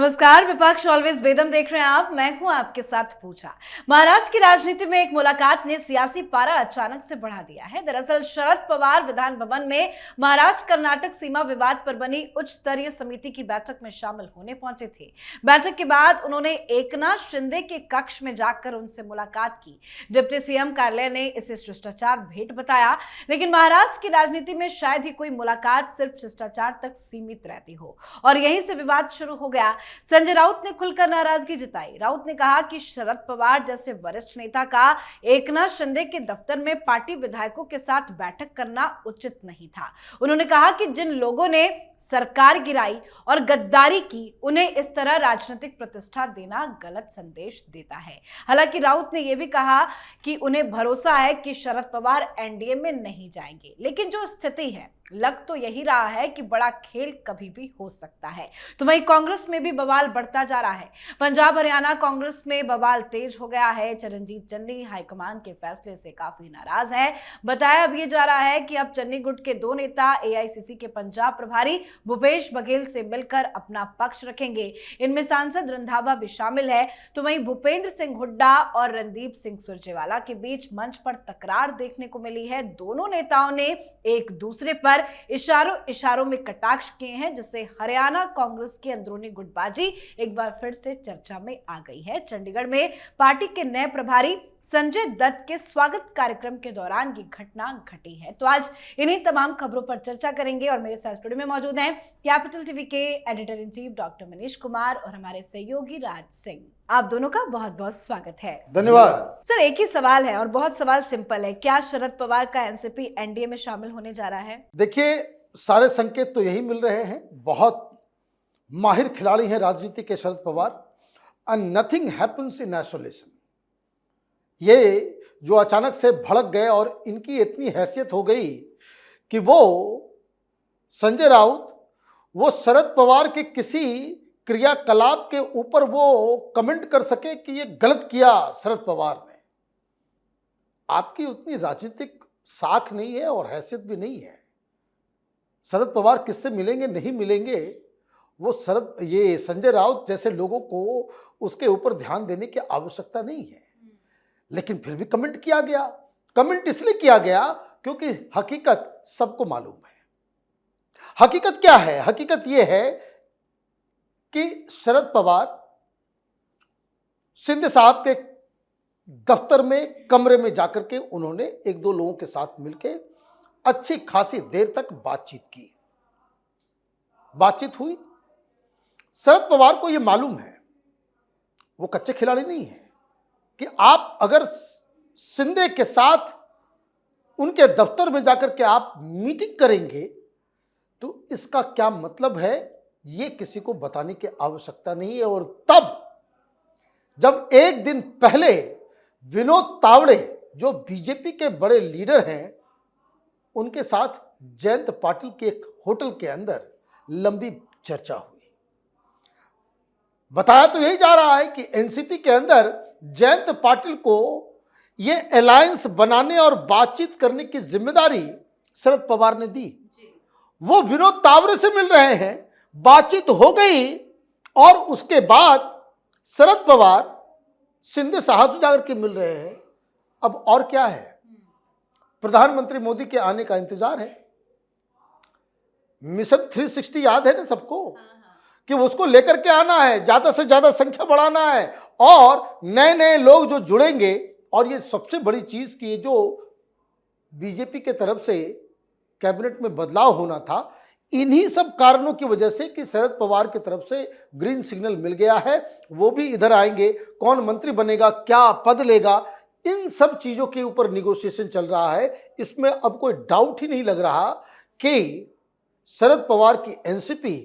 नमस्कार, विपक्ष ऑलवेज वेदम देख रहे हैं आप। मैं हूं आपके साथ पूजा। महाराष्ट्र की राजनीति में एक मुलाकात ने सियासी पारा अचानक से बढ़ा दिया है। दरअसल शरद पवार विधान भवन में महाराष्ट्र कर्नाटक सीमा विवाद पर बनी उच्च स्तरीय समिति की बैठक में शामिल होने पहुंचे थे। बैठक के बाद उन्होंने एकनाथ शिंदे के कक्ष में जाकर उनसे मुलाकात की। डिप्टी सीएम कार्यालय ने इसे शिष्टाचार भेंट बताया, लेकिन महाराष्ट्र की राजनीति में शायद ही कोई मुलाकात सिर्फ शिष्टाचार तक सीमित रहती हो और यहीं से विवाद शुरू हो गया। संजय राउत ने खुलकर नाराजगी जताई। राउत ने कहा कि शरद पवार जैसे वरिष्ठ नेता का एकनाथ शिंदे के दफ्तर में पार्टी विधायकों के साथ बैठक करना उचित नहीं था। उन्होंने कहा कि जिन लोगों ने सरकार गिराई और गद्दारी की, उन्हें इस तरह राजनीतिक प्रतिष्ठा देना गलत संदेश देता है। हालांकि राउत ने यह भी कहा कि उन्हें भरोसा है कि शरद पवार एनडीए में नहीं जाएंगे, लेकिन जो स्थिति है लग तो यही रहा है कि बड़ा खेल कभी भी हो सकता है। तो वहीं कांग्रेस में भी बवाल बढ़ता जा रहा है। पंजाब हरियाणा कांग्रेस में बवाल तेज हो गया है। चरणजीत चन्नी हाईकमान के फैसले से काफी नाराज है। बताया अब ये जा रहा है कि अब चन्नी गुट के दो नेता एआईसीसी के पंजाब प्रभारी भूपेश बघेल से मिलकर अपना पक्ष रखेंगे। इनमें सांसद रंधावा भी शामिल है। तो वहीं भूपेंद्र सिंह हुड्डा और रणदीप सिंह सुरजेवाला के बीच मंच पर तकरार देखने को मिली है। दोनों नेताओं ने एक दूसरे पर इशारों में कटाक्ष किए हैं, जिससे हरियाणा कांग्रेस की अंदरूनी गुटबाजी एक बार फिर से चर्चा में आ गई है। चंडीगढ़ में पार्टी के नए प्रभारी संजय दत्त के स्वागत कार्यक्रम के दौरान ये घटना घटी है। तो आज इन्हीं तमाम खबरों पर चर्चा करेंगे और मेरे साथ स्टूडियो में मौजूद हैं कैपिटल टीवी के editor in chief doctor Manish Kumar और हमारे सहयोगी राज सिंह। आप दोनों का बहुत बहुत स्वागत है। धन्यवाद। सर, एक ही सवाल है और बहुत सवाल सिंपल है, क्या शरद पवार का एनसीपी एनडीए में शामिल होने जा रहा है? देखिए, सारे संकेत तो यही मिल रहे हैं। बहुत माहिर खिलाड़ी हैं राजनीति के Sharad Pawar. And nothing happens in isolation. ये जो अचानक से भड़क गए और इनकी इतनी हैसियत हो गई कि वो संजय राउत वो शरद पवार के किसी क्रियाकलाप के ऊपर वो कमेंट कर सके कि ये गलत किया शरद पवार ने। आपकी उतनी राजनीतिक साख नहीं है और हैसियत भी नहीं है। शरद पवार किससे मिलेंगे नहीं मिलेंगे, वो ये संजय राउत जैसे लोगों को उसके ऊपर ध्यान देने की आवश्यकता नहीं है। लेकिन फिर भी कमेंट किया गया। कमेंट इसलिए किया गया क्योंकि हकीकत सबको मालूम है। हकीकत क्या है? हकीकत यह है कि शरद पवार शिंदे साहब के दफ्तर में कमरे में जाकर के उन्होंने एक दो लोगों के साथ मिलकर अच्छी खासी देर तक बातचीत हुई। शरद पवार को यह मालूम है, वो कच्चे खिलाड़ी नहीं है, कि आप अगर शिंदे के साथ उनके दफ्तर में जाकर के आप मीटिंग करेंगे तो इसका क्या मतलब है, ये किसी को बताने की आवश्यकता नहीं है। और तब जब एक दिन पहले विनोद तावड़े जो बीजेपी के बड़े लीडर हैं, उनके साथ जयंत पाटिल के एक होटल के अंदर लंबी चर्चा हुई। बताया तो यही जा रहा है कि एनसीपी के अंदर जयंत पाटिल को ये अलायंस बनाने और बातचीत करने की जिम्मेदारी शरद पवार ने दी। वो विनोद तावड़े से मिल रहे हैं, बातचीत हो गई और उसके बाद शरद पवार शिंदे साहब से जाकर के मिल रहे हैं। अब और क्या है? प्रधानमंत्री मोदी के आने का इंतजार है। मिशन 360 याद है ना सबको, कि उसको लेकर के आना है, ज्यादा से ज्यादा संख्या बढ़ाना है और नए नए लोग जो जुड़ेंगे। और ये सबसे बड़ी चीज कि ये जो बीजेपी के तरफ से कैबिनेट में बदलाव होना था, इन्हीं सब कारणों की वजह से कि शरद पवार की तरफ से ग्रीन सिग्नल मिल गया है। वो भी इधर आएंगे, कौन मंत्री बनेगा, क्या पद लेगा, इन सब चीजों के ऊपर निगोशिएशन चल रहा है। इसमें अब कोई डाउट ही नहीं लग रहा कि शरद पवार की एनसीपी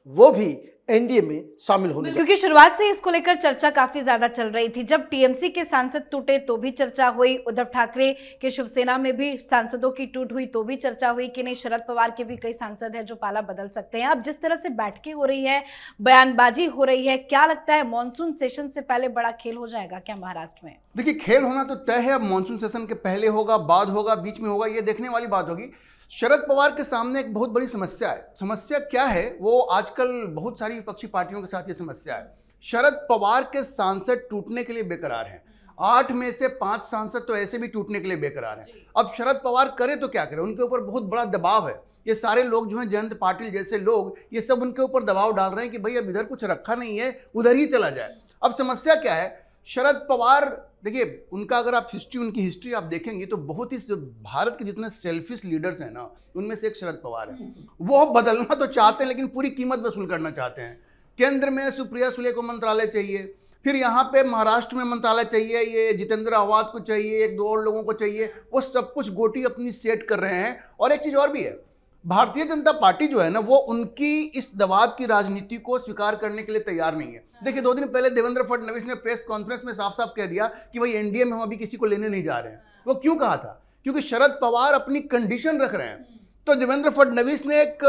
वो भी एनडीए में शामिल होने, क्योंकि शुरुआत से इसको लेकर चर्चा काफी ज्यादा चल रही थी। जब टीएमसी के सांसद टूटे तो भी चर्चा हुई, उद्धव ठाकरे के शिवसेना में भी सांसदों की टूट हुई तो भी चर्चा हुई कि नहीं, शरद पवार के भी कई सांसद हैं जो पाला बदल सकते हैं। अब जिस तरह से बैठकें हो रही है, बयानबाजी हो रही है, क्या लगता है मानसून सेशन से पहले बड़ा खेल हो जाएगा क्या महाराष्ट्र में? देखिए, खेल होना तो तय है। अब मानसून सेशन के पहले होगा, बाद होगा, बीच में होगा, ये देखने वाली बात होगी। शरद पवार के सामने एक बहुत बड़ी समस्या है। समस्या क्या है? वो आजकल बहुत सारी विपक्षी पार्टियों के साथ ये समस्या है। शरद पवार के सांसद टूटने के लिए बेकरार हैं। 8 में से 5 सांसद तो ऐसे भी टूटने के लिए बेकरार हैं। अब शरद पवार करे तो क्या करे? उनके ऊपर बहुत बड़ा दबाव है। ये सारे लोग जो हैं, जयंत पाटिल जैसे लोग, ये सब उनके ऊपर दबाव डाल रहे हैं कि भाई अब इधर कुछ रखा नहीं है, उधर ही चला जाए। अब समस्या क्या है? शरद पवार, देखिए उनका अगर आप उनकी हिस्ट्री आप देखेंगे तो बहुत ही, भारत के जितने सेल्फिश लीडर्स हैं ना, उनमें से एक शरद पवार है। वो बदलना तो चाहते हैं लेकिन पूरी कीमत वसूल करना चाहते हैं। केंद्र में सुप्रिया सुले को मंत्रालय चाहिए, फिर यहाँ पे महाराष्ट्र में मंत्रालय चाहिए, ये जितेंद्र आवाज को चाहिए, 1-2 और लोगों को चाहिए। वो सब कुछ गोटी अपनी सेट कर रहे हैं। और एक चीज और भी है, भारतीय जनता पार्टी जो है ना, वो उनकी इस दबाव की राजनीति को स्वीकार करने के लिए तैयार नहीं है। देखिए 2 दिन पहले देवेंद्र फडणवीस ने प्रेस कॉन्फ्रेंस में साफ साफ कह दिया कि भाई एनडीए में हम अभी किसी को लेने नहीं जा रहे हैं। वो क्यों कहा था? क्योंकि शरद पवार अपनी कंडीशन रख रहे हैं। तो देवेंद्र फडणवीस ने एक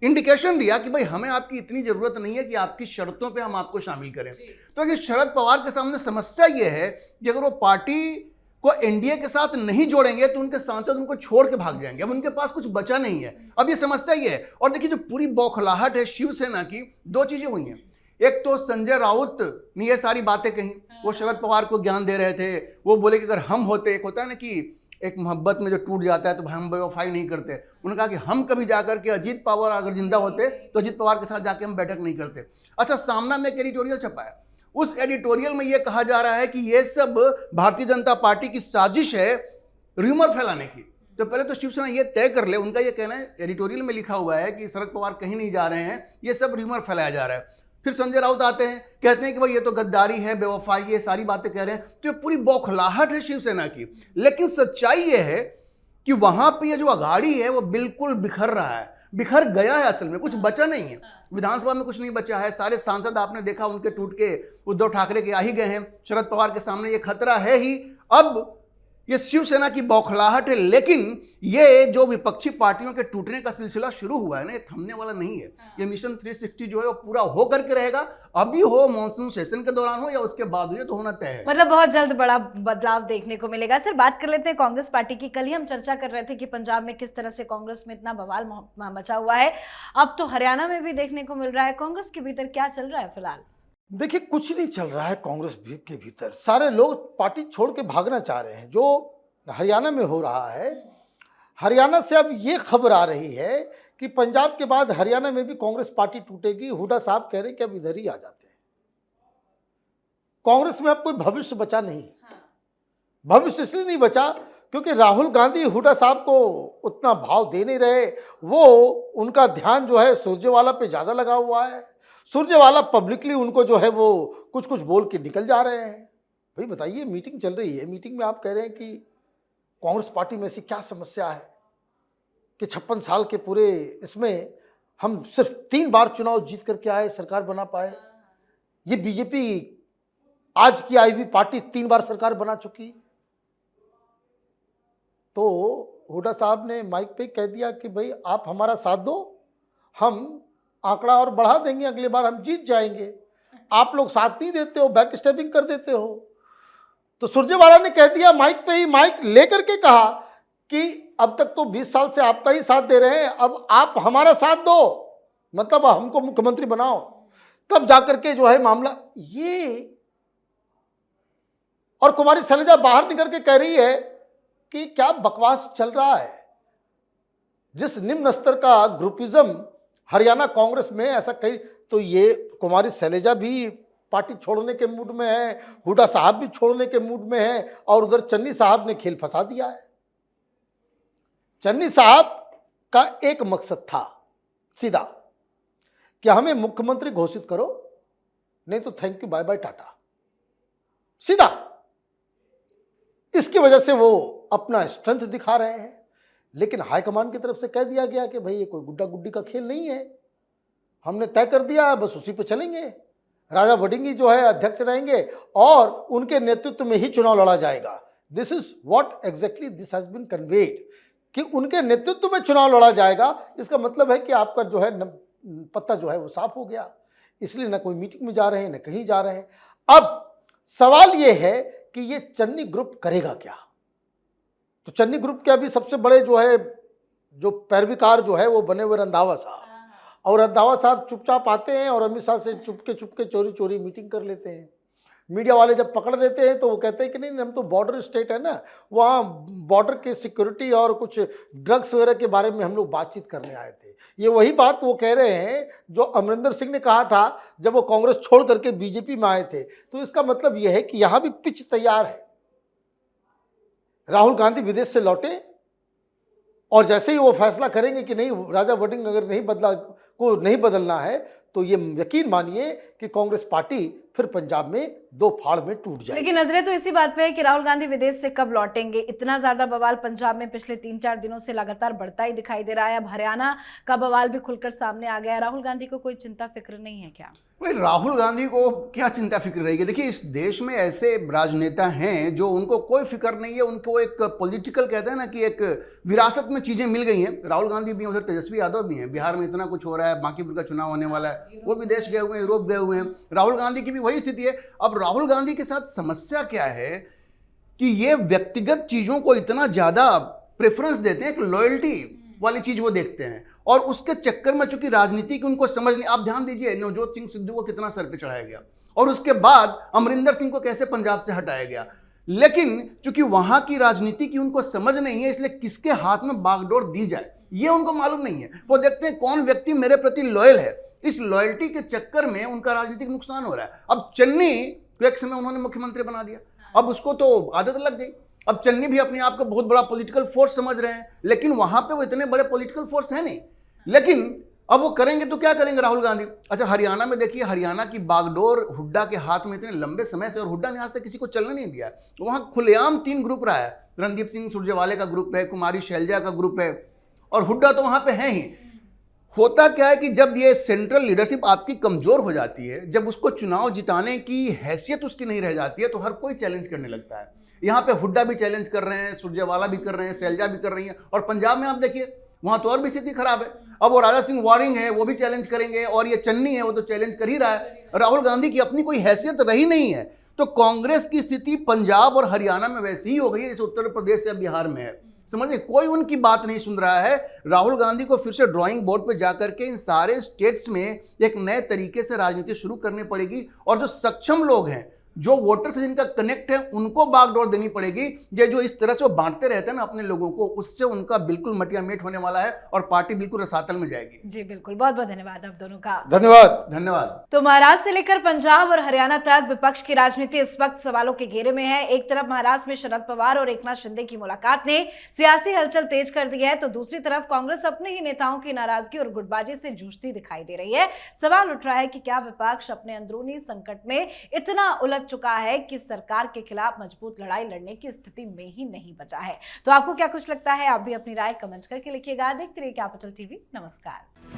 इंडिकेशन दिया कि भाई हमें आपकी इतनी जरूरत नहीं है कि आपकी शर्तों पे हम आपको शामिल करें। तो ये शरद पवार के सामने समस्या ये है कि अगर वो पार्टी को एनडीए के साथ नहीं जोड़ेंगे तो उनके सांसद उनको छोड़ के भाग जाएंगे। अब उनके पास कुछ बचा नहीं है। अब ये समस्या ये है। और देखिए जो पूरी बौखलाहट है शिवसेना की, 2 चीजें हुई हैं। एक तो संजय राउत ने ये सारी बातें कही, वो शरद पवार को ज्ञान दे रहे थे। वो बोले कि अगर हम होते, एक होता है ना कि एक मोहब्बत में जो टूट जाता है तो हम बेवफाई नहीं करते। उन्होंने कहा कि हम कभी जाकर के अजीत पवार अगर जिंदा होते तो अजीत पवार के साथ जाके हम बैठक नहीं करते। अच्छा, सामना में एक एडिटोरियल छपा है। उस एडिटोरियल में यह कहा जा रहा है कि यह सब भारतीय जनता पार्टी की साजिश है र्यूमर फैलाने की। तो पहले तो शिवसेना ये तय कर ले, उनका ये कहना है, एडिटोरियल में लिखा हुआ है कि शरद पवार कहीं नहीं जा रहे हैं, ये सब र्यूमर फैलाया जा रहा है। फिर संजय राउत आते हैं, कहते हैं कि भाई ये तो गद्दारी है, बेवफाई, ये सारी बातें कह रहे हैं। तो ये पूरी बौखलाहट है शिवसेना की। लेकिन सच्चाई ये है कि वहां पे ये जो अघाड़ी है वो बिल्कुल बिखर रहा है, बिखर गया है। असल में कुछ बचा नहीं है। विधानसभा में कुछ नहीं बचा है। सारे सांसद आपने देखा उनके टूट के उद्धव ठाकरे के आ ही गए हैं। शरद पवार के सामने ये खतरा है ही। अब ये शिवसेना की बौखलाहट है। लेकिन ये जो विपक्षी पार्टियों के टूटने का सिलसिला शुरू हुआ है ना, ये थमने वाला नहीं है। ये मिशन 360 जो है वो पूरा हो करके रहेगा। अभी हो मॉनसून सेशन के दौरान हो या उसके बाद हो, ये तो होना तय है। मतलब बहुत जल्द बड़ा बदलाव देखने को मिलेगा। सर बात कर लेते हैं कांग्रेस पार्टी की। कल ही हम चर्चा कर रहे थे कि पंजाब में किस तरह से कांग्रेस में इतना बवाल मचा हुआ है, अब तो हरियाणा में भी देखने को मिल रहा है। कांग्रेस के भीतर क्या चल रहा है फिलहाल? देखिए कुछ नहीं चल रहा है कांग्रेस के भीतर। सारे लोग पार्टी छोड़ के भागना चाह रहे हैं। जो हरियाणा में हो रहा है, हरियाणा से अब ये खबर आ रही है कि पंजाब के बाद हरियाणा में भी कांग्रेस पार्टी टूटेगी। हुड्डा साहब कह रहे हैं कि अब इधर ही आ जाते हैं। कांग्रेस में अब कोई भविष्य बचा नहीं। भविष्य इसलिए नहीं बचा क्योंकि राहुल गांधी हुड्डा साहब को उतना भाव दे नहीं रहे। वो उनका ध्यान जो है सुरजेवाला पे ज़्यादा लगा हुआ है। सुरजेवाला पब्लिकली उनको जो है वो कुछ कुछ बोल के निकल जा रहे हैं। भाई बताइए, मीटिंग चल रही है, मीटिंग में आप कह रहे हैं कि कांग्रेस पार्टी में ऐसी क्या समस्या है कि 56 साल के पूरे इसमें हम सिर्फ 3 बार चुनाव जीत करके आए, सरकार बना पाए। ये बीजेपी आज की आई हुई पार्टी 3 बार सरकार बना चुकी। तो हुड्डा साहब ने माइक पे कह दिया कि भाई आप हमारा साथ दो, हम आंकड़ा और बढ़ा देंगे, अगली बार हम जीत जाएंगे। आप लोग साथ नहीं देते हो, बैक स्टेपिंग कर देते हो। तो सुरजेवाला ने कह दिया माइक पे ही, माइक लेकर के कहा कि अब तक तो 20 साल से आपका ही साथ दे रहे हैं, अब आप हमारा साथ दो, मतलब हमको मुख्यमंत्री बनाओ। तब जाकर के जो है मामला ये। और कुमारी शैलजा बाहर निकल के कह रही है कि क्या बकवास चल रहा है। जिस निम्न स्तर का ग्रुपिज्म हरियाणा कांग्रेस में ऐसा कहीं, तो ये कुमारी शैलजा भी पार्टी छोड़ने के मूड में है, हुड्डा साहब भी छोड़ने के मूड में है, और उधर चन्नी साहब ने खेल फंसा दिया है। चन्नी साहब का एक मकसद था सीधा कि हमें मुख्यमंत्री घोषित करो, नहीं तो thank you bye bye tata, सीधा। इसकी वजह से वो अपना स्ट्रेंथ दिखा रहे हैं। लेकिन हाईकमान की तरफ से कह दिया गया कि भाई ये कोई गुड्डा गुड्डी का खेल नहीं है, हमने तय कर दिया है, बस उसी पे चलेंगे। राजा वडिंगी जो है अध्यक्ष रहेंगे और उनके नेतृत्व में ही चुनाव लड़ा जाएगा। This is what exactly this has been conveyed कि उनके नेतृत्व में चुनाव लड़ा जाएगा। इसका मतलब है कि आपका जो है पत्ता जो है वो साफ हो गया। इसलिए ना कोई मीटिंग में जा रहे हैं, ना कहीं जा रहे हैं। अब सवाल ये है कि ये चन्नी ग्रुप करेगा क्या। तो चन्नी ग्रुप के अभी सबसे बड़े जो है जो पैरविकार जो है वो बने हुए रंधावा साहब, और रंधावा साहब चुपचाप आते हैं और अमित शाह से चुपके चोरी चोरी मीटिंग कर लेते हैं। मीडिया वाले जब पकड़ लेते हैं तो वो कहते हैं कि नहीं, हम तो बॉर्डर स्टेट है ना, वहाँ बॉर्डर के सिक्योरिटी और कुछ ड्रग्स वगैरह के बारे में हम लोग बातचीत करने आए थे। ये वही बात वो कह रहे हैं जो अमरिंदर सिंह ने कहा था जब वो कांग्रेस छोड़ करके बीजेपी में आए थे। तो इसका मतलब यह है कि यहाँ भी पिच तैयार है। राहुल गांधी विदेश से लौटे और जैसे ही वो फैसला करेंगे कि नहीं, राजा वोटिंग अगर नहीं बदलना है, तो ये यकीन मानिए कि कांग्रेस पार्टी फिर पंजाब में दो फाड़ में टूट जाएगी। लेकिन नजरें तो इसी बात पे है कि राहुल गांधी विदेश से कब लौटेंगे। इतना ज्यादा बवाल पंजाब में पिछले 3-4 दिनों से लगातार बढ़ता ही दिखाई दे रहा है। अब हरियाणा का बवाल भी खुलकर सामने आ गया है। राहुल गांधी को कोई चिंता फिक्र नहीं है क्या? भाई राहुल गांधी को क्या चिंता फिक्र रहेगी? देखिए, इस देश में ऐसे राजनेता हैं जो उनको कोई फिक्र नहीं है। उनको एक पॉलिटिकल कहते हैं ना कि एक विरासत में चीजें मिल गई हैं। राहुल गांधी भी हैं, उधर तेजस्वी यादव भी हैं। बिहार में इतना कुछ हो रहा है, बांकीपुर का चुनाव होने वाला है, वो विदेश गए हुए हैं, यूरोप गए हुए हैं। राहुल गांधी की भी वही स्थिति है। अब राहुल गांधी के साथ समस्या क्या है कि ये व्यक्तिगत चीजों को इतना ज्यादा प्रेफरेंस देते हैं, एक लॉयल्टी वाली चीज वो देखते हैं, और उसके चक्कर में चूंकि राजनीति की उनको समझ नहीं। आप ध्यान दीजिए, नवजोत सिंह सिद्धू को कितना सर पे चढ़ाया गया, और उसके बाद अमरिंदर सिंह को कैसे पंजाब से हटाया गया। लेकिन चूंकि वहां की राजनीति की उनको समझ नहीं है, इसलिए किसके हाथ में बागडोर दी जाए ये उनको मालूम नहीं है। वो देखते हैं कौन व्यक्ति मेरे प्रति लॉयल है। इस लॉयल्टी के चक्कर में उनका राजनीतिक नुकसान हो रहा है। अब चन्नी को एक समय उन्होंने मुख्यमंत्री बना दिया, अब उसको तो आदत लग गई। अब चन्नी भी अपने आप को बहुत बड़ा पॉलिटिकल फोर्स समझ रहे हैं, लेकिन वहां पे वो इतने बड़े पॉलिटिकल फोर्स है नहीं। लेकिन अब वो करेंगे तो क्या करेंगे राहुल गांधी? अच्छा, हरियाणा में देखिए, हरियाणा की बागडोर हुड्डा के हाथ में इतने लंबे समय से, और हुड्डा ने आज तक किसी को चलने नहीं दिया। वहां खुलेआम 3 ग्रुप रहा है। रणदीप सिंह सुरजेवाले का ग्रुप है, कुमारी शैलजा का ग्रुप है, और हुड्डा तो वहां पे है ही। होता क्या है कि जब ये सेंट्रल लीडरशिप आपकी कमजोर हो जाती है, जब उसको चुनाव जिताने की हैसियत उसकी नहीं रह जाती है, तो हर कोई चैलेंज करने लगता है। यहाँ पे हुड्डा भी चैलेंज कर रहे हैं, सुरजेवाला भी कर रहे हैं, शैलजा भी कर रही है, और पंजाब में आप देखिए वहां तो और भी स्थिति खराब है। अब वो राजा सिंह वारिंग है, वो भी चैलेंज करेंगे, और ये चन्नी है, वो तो चैलेंज कर ही रहा है। राहुल गांधी की अपनी कोई हैसियत रही नहीं है। तो कांग्रेस की स्थिति पंजाब और हरियाणा में वैसी ही हो गई है जैसे उत्तर प्रदेश या बिहार में है। समझिए, कोई उनकी बात नहीं सुन रहा है। राहुल गांधी को फिर से ड्राइंग बोर्ड पे जाकर के इन सारे स्टेट्स में एक नए तरीके से राजनीति शुरू करनी पड़ेगी, और जो सक्षम लोग हैं, जो वोटर से जिनका कनेक्ट है, उनको बागडोर देनी पड़ेगी। ये जो इस तरह से वो बांटते रहते हैं ना अपने लोगों को, उससे उनका बिल्कुल मटिया मेट होने वाला है और पार्टी बिल्कुल रसातल में जाएगी। जी बिल्कुल, बहुत बहुत धन्यवाद आप दोनों का। धन्यवाद। तो महाराष्ट्र से लेकर पंजाब और हरियाणा तक विपक्ष की राजनीति इस वक्त सवालों के घेरे में है। एक तरफ महाराष्ट्र में शरद पवार और एकनाथ शिंदे की मुलाकात ने सियासी हलचल तेज कर दी है, तो दूसरी तरफ कांग्रेस अपने ही नेताओं की नाराजगी और गुटबाजी से जूझती दिखाई दे रही है। सवाल उठ रहा है कि क्या विपक्ष अपने अंदरूनी संकट में इतना उलझ चुका है कि सरकार के खिलाफ मजबूत लड़ाई लड़ने की स्थिति में ही नहीं बचा है? तो आपको क्या कुछ लगता है? आप भी अपनी राय कमेंट करके लिखिएगा। देखते रहिए कैपिटल टीवी। नमस्कार।